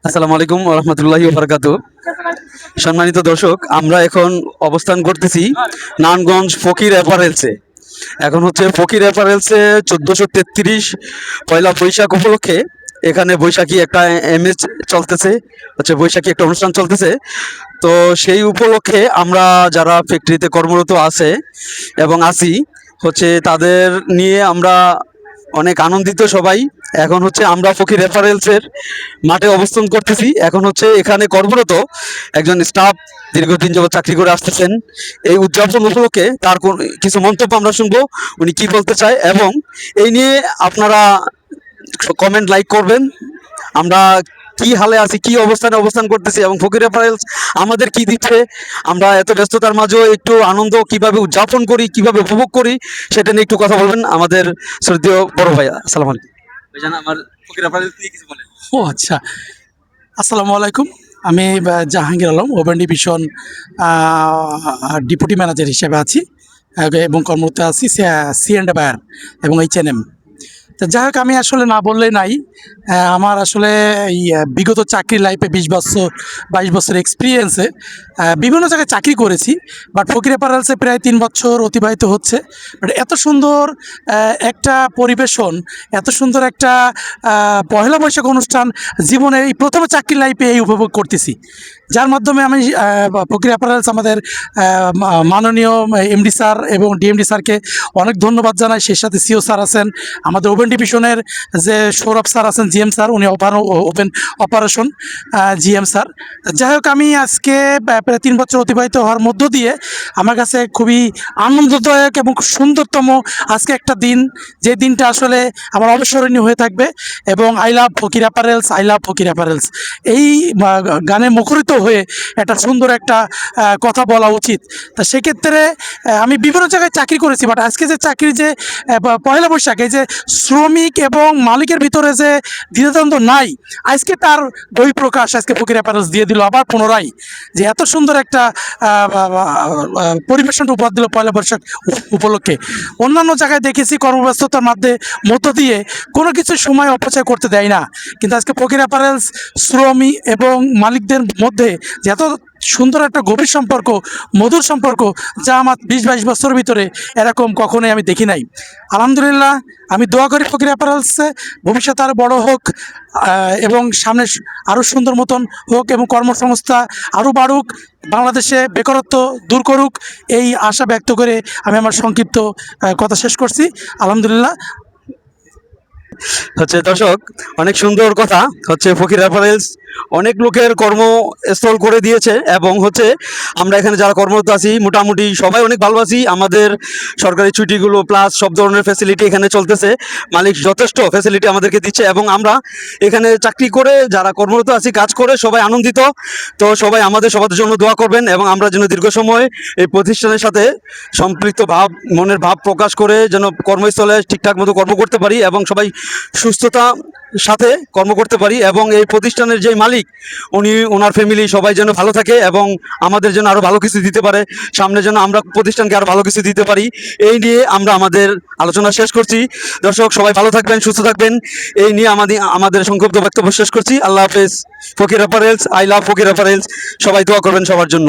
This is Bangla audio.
আসসালামু আলাইকুম ওয়া রাহমাতুল্লাহি ওয়া বারাকাতুহু। সম্মানিত দর্শক, আমরা এখন অবস্থান করতেছি নারায়ণগঞ্জ ফকির অ্যাপারেলসে। এখন হচ্ছে ফকির অ্যাপারেলসে 1433 পয়লা বৈশাখ উপলক্ষে এখানে বৈশাখী একটা এমএস চলতেছে, হচ্ছে বৈশাখী একটা অনুষ্ঠান চলতেছে। তো সেই উপলক্ষে আমরা যারা ফ্যাক্টরিতে কর্মরত আছে এবং আছি হচ্ছে তাদের নিয়ে আমরা অনেক আনন্দিত সবাই। এখন হচ্ছে আমরা ফকির রেফারেলসের মাঠে অবস্থান করতেছি। এখন হচ্ছে এখানে কর্মরত একজন স্টাফ দীর্ঘদিন যাবত চাকরি করে আসতেছেন। এই উদযাপন উপলক্ষে তার কিছু মন্তব্য আমরা শুনবো, উনি কি বলতে চায়, এবং এই নিয়ে আপনারা কমেন্ট লাইক করবেন। আমরা কি হালে আছি, কি অবস্থানে অবস্থান করতেছি এবং ফকির রেফারেলস আমাদের কি দিচ্ছে, আমরা এত ব্যস্ততার মাঝেও একটু আনন্দ কিভাবে উদযাপন করি, কিভাবে উপভোগ করি, সেটা নিয়ে একটু কথা বলবেন আমাদের শ্রদ্ধেয় বড় ভাই। আসসালামু আলাইকুম ভাইজান, আমার ফকির রেফারেলস নিয়ে কিছু বলেন। ও আচ্ছা, আসসালামু আলাইকুম। আমি Jahangir Alam, open division deputy manager হিসেবে আছি এবং কর্মরত আছি সি অ্যান্ড বায়ার এবং এইচএনএম। তো যাই হোক, আমি আসলে না বললে নাই, আমার আসলে এই বিগত চাকরি লাইফে 22 বছর এক্সপিরিয়েন্সে বিভিন্ন জায়গায় চাকরি করেছি, বাট ফকির অ্যাপারেলসে প্রায় 3 বছর অতিবাহিত হচ্ছে। বাট এত সুন্দর একটা পরিবেশন, এত সুন্দর একটা পহেলা বৈশাখ অনুষ্ঠান জীবনের এই প্রথম চাকরি লাইফে এই উপভোগ করতেছি, যার মাধ্যমে আমি ফকির অ্যাপারেলস আমাদের মাননীয় এমডি স্যার এবং ডিএমডি স্যারকে অনেক ধন্যবাদ জানাই। সেই সাথে সিও স্যার আছেন, আমাদের ওপেন ডিভিশনের যে সৌরভ স্যার আছেন, জিএম স্যার, উনি ওপেন অপারেশন জিএম স্যার। যাই হোক, আমি আজকে প্রায় 3 বছর অতিবাহিত হওয়ার মধ্য দিয়ে আমার কাছে খুবই আনন্দদায়ক এবং সুন্দরতম আজকে একটা দিন, যে দিনটা আসলে আমার অবিস্মরণীয় হয়ে থাকবে। এবং I love Fakir apparels, I love Fakir apparels এই গানে মুখরিত হয়ে একটা সুন্দর একটা কথা বলা উচিত। তা সেক্ষেত্রে আমি বিভিন্ন জায়গায় চাকরি করেছি, বাট আজকে যে চাকরি, যে পয়লা বৈশাখে যে শ্রমিক এবং মালিকের ভিতরে যে দ্বিধাদ্বন্দ্ব নাই, আজকে তার বহিঃপ্রকাশ আজকে ফকির অ্যাপারেলস দিয়ে দিল আবার পুনরায়, যে এত সুন্দর একটা পরিবেশনটা উপহার দিল পয়লা বৈশাখ উপলক্ষে। অন্যান্য জায়গায় দেখেছি কর্মব্যস্ততার মধ্য দিয়ে কোনো কিছু সময় অপচয় করতে দেয় না, কিন্তু আজকে ফকির অ্যাপারেলস শ্রমিক এবং মালিকদের মধ্যে যে এত সুন্দর একটা গভীর সম্পর্ক, মধুর সম্পর্ক, যা আমার 20-22 বছরের ভিতরে এরকম কখনোই আমি দেখি নাই। আলহামদুলিল্লাহ, আমি দোয়া করি ফকির অ্যাপারেলসে ভবিষ্যতে আরও বড় হোক এবং সামনে আরও সুন্দর মতন হোক এবং কর্মসংস্থা আরও বাড়ুক, বাংলাদেশে বেকারত্ব দূর করুক, এই আশা ব্যক্ত করে আমি আমার সংক্ষিপ্ত কথা শেষ করছি। আলহামদুলিল্লাহ। হচ্ছে দর্শক, অনেক সুন্দর কথা। হচ্ছে ফকির অ্যাপারেলস অনেক লোকের কর্মস্থল করে দিয়েছে, এবং হচ্ছে আমরা এখানে যারা কর্মরত আছি মোটামুটি সবাই অনেক ভালো আছি। আমাদের সরকারি ছুটিগুলো প্লাস সব ধরনের ফ্যাসিলিটি এখানে চলতেছে, মালিক যথেষ্ট ফ্যাসিলিটি আমাদেরকে দিচ্ছে, এবং আমরা এখানে চাকরি করে যারা কর্মরত আছি, কাজ করে সবাই আনন্দিত। তো সবাই আমাদের সবার জন্য দোয়া করবেন, এবং আমরা যেন দীর্ঘ সময় এই প্রতিষ্ঠানের সাথে সম্পৃক্ত মনের ভাব প্রকাশ করে যেন কর্মস্থলে ঠিকঠাক মতো কর্ম করতে পারি এবং সবাই সুস্থতা সাথে কর্ম করতে পারি, এবং এই প্রতিষ্ঠানের যে মালিক উনি, ওনার ফ্যামিলি সবাই যেন ভালো থাকে এবং আমাদের জন্য আরও ভালো কিছু দিতে পারে, সামনে যেন আমরা প্রতিষ্ঠানকে আরও ভালো কিছু দিতে পারি। এই নিয়ে আমরা আমাদের আলোচনা শেষ করছি। দর্শক সবাই ভালো থাকবেন, সুস্থ থাকবেন, এই নিয়ে আমাদের সংক্ষিপ্ত বক্তব্য শেষ করছি। আল্লাহ হাফেজ। Fakir apparels, I love Fakir apparels. সবাই দোয়া করবেন সবার জন্য।